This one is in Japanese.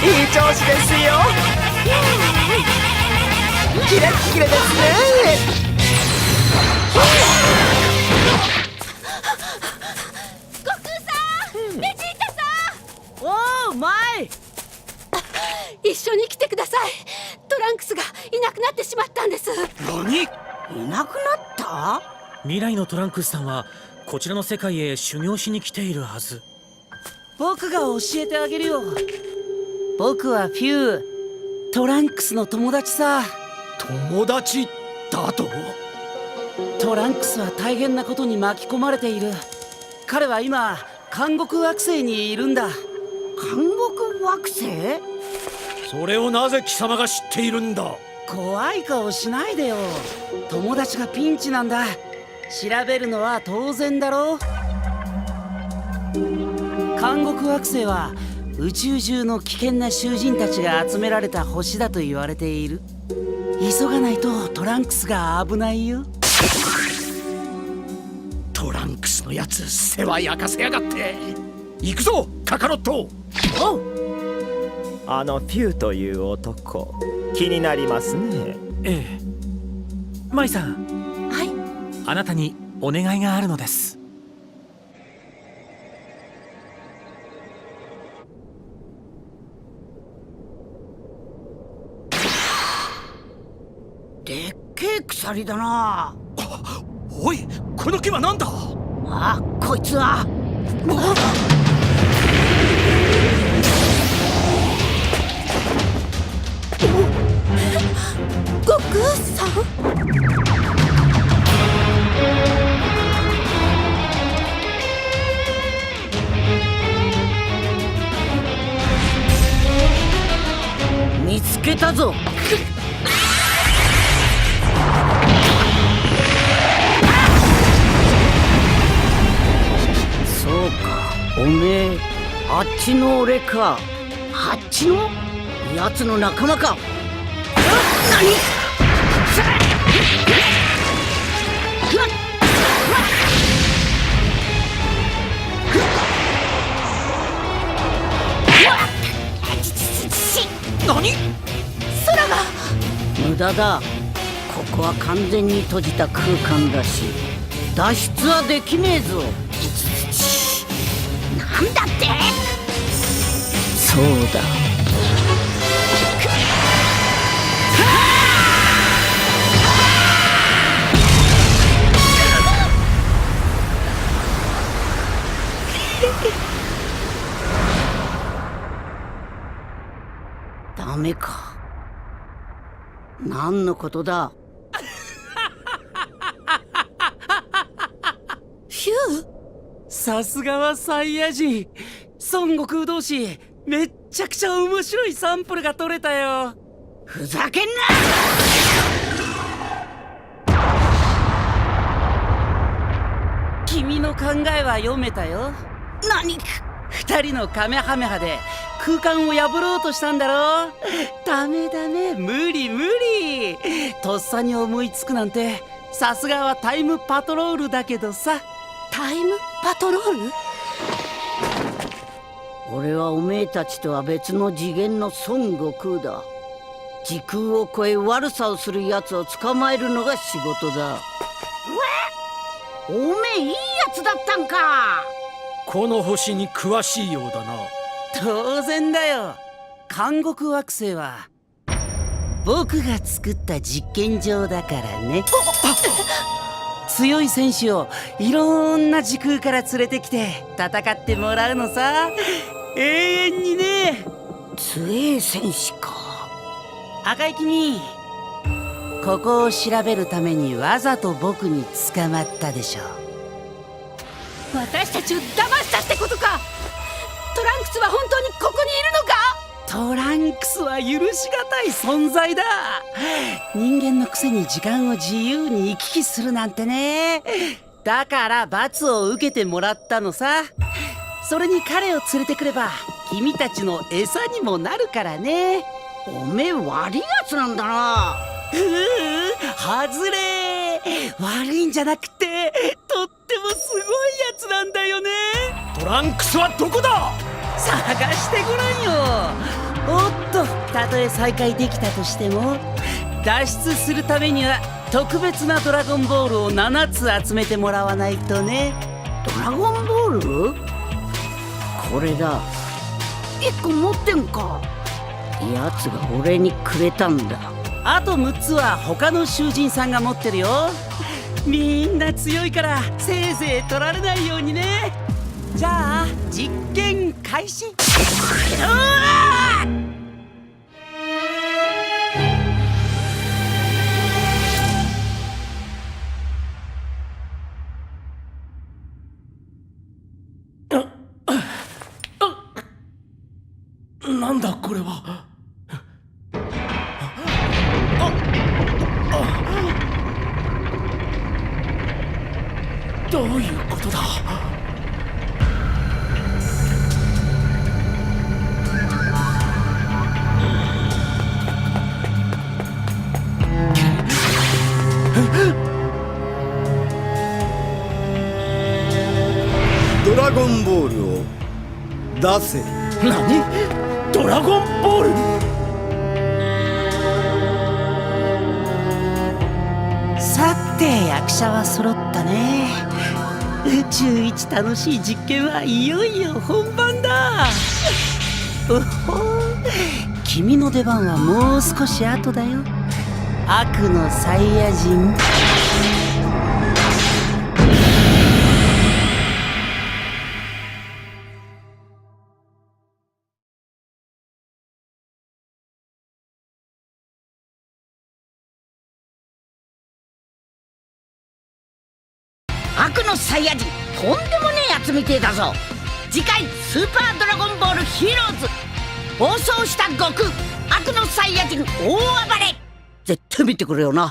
いい調子ですよ。キラッキラですね。悟空さん、ベジータさん、おーマイ。一緒に来てください。トランクスがいなくなってしまったんです。何？いなくなった？未来のトランクスさんはこちらの世界へ修行しに来ているはず。僕が教えてあげるよ。僕はフュー、トランクスの友達さ。友達だと？トランクスは大変なことに巻き込まれている。彼は今監獄惑星にいるんだ。監獄惑星？それをなぜ貴様が知っているんだ？怖い顔しないでよ。友達がピンチなんだ。調べるのは当然だろう。監獄惑星は宇宙中の危険な囚人たちが集められた星だと言われている。急がないとトランクスが危ないよ。トランクスのやつ世話焼かせやがって。行くぞカカロット。おう。あのフューという男、気になりますね。ええ。マイさん、はい。あなたにお願いがあるのです。でっけえ鎖だな。おい、この木は何だ？あ、こいつは。悟空さん。見つけたぞ。そうか、おめえあっちの俺か。あっちのやつの仲間か。何？何？空が。無駄だ。ここは完全に閉じた空間だし脱出はできねえぞ。なんだって？そうだ。ダメか。何のことだ？ヒュー。さすがはサイヤ人。孫悟空同士、めっちゃくちゃ面白いサンプルが取れたよ。ふざけんな！君の考えは読めたよ。何？二人のカメハメハで空間を破ろうとしたんだろ。ダメダメ、無理無理。とっさに思いつくなんてさすがはタイムパトロールだけどさ。タイムパトロール？俺はおめえたちとは別の次元の孫悟空だ。時空を超え悪さをする奴を捕まえるのが仕事だ。おめえいいやつだったんか。この星に詳しいようだな。当然だよ。監獄惑星は僕が作った実験場だからね。強い戦士をいろんな時空から連れてきて戦ってもらうのさ。永遠にね。強い戦士か。赤い君、ここを調べるためにわざと僕に捕まったでしょ。私たちを騙したってことか。トランクスは本当にここにいるのか。トランクスは許しがたい存在だ。人間のくせに時間を自由に行き来するなんてね。だから罰を受けてもらったのさ。それに彼を連れてくれば君たちの餌にもなるからね。おめえ悪いやつなんだな。外れ。悪いんじゃなくてとってもすごいやつなんだよね。トランクスはどこだ？探してごらんよ。おっと、たとえ再会できたとしても脱出するためには特別なドラゴンボールを7つ集めてもらわないとね。ドラゴンボール？これだ。1個持ってんか。やつが俺にくれたんだ。あと6つは他の囚人さんが持ってるよ。みんな強いからせいぜい取られないようにね。じゃあ実験開始。なんだこれは。どういうことだ。ドラゴンボールを出せ。何？ドラゴンボール？さて役者は揃ったね。宇宙一楽しい実験はいよいよ本番だ。おほ、君の出番はもう少し後だよ。悪のサイヤ人。悪のサイヤ人、とんでもねえやつみてえだぞ。次回スーパードラゴンボールヒーローズ、暴走した悟空、悪のサイヤ人大暴れ。絶対見てくれよな。